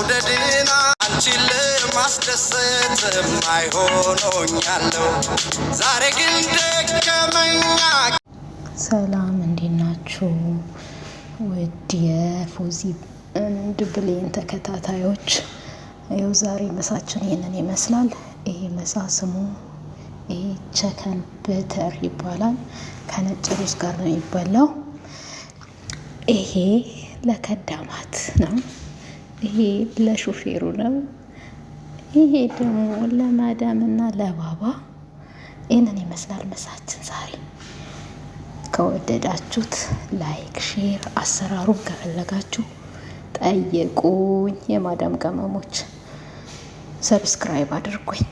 መውደድና አንቺን ለማስደሰት ማይሆኖኛለሁ ዛሬ ግን ደከመኛ። ሰላም እንዴት ናችሁ? ውድ የፎዚ እንድ ብሌን ተከታታዮች፣ ይኸው ዛሬ ምሳችን ይሄንን ይመስላል። ይሄ ምሳ ስሙ ይሄ ቸከን በተር ይባላል። ከነጭ ሩዝ ጋር ነው የሚበላው። ይሄ ለከዳማት ነው። ይሄ ለሹፌሩ ነው። ይሄ ደግሞ ለማዳምና ለባባ። ይሄንን ይመስላል ምሳችን ዛሬ። ከወደዳችሁት ላይክ፣ ሼር፣ አሰራሩን ከፈለጋችሁ ጠይቁኝ። የማዳም ቅመሞች ሰብስክራይብ አድርጉኝ።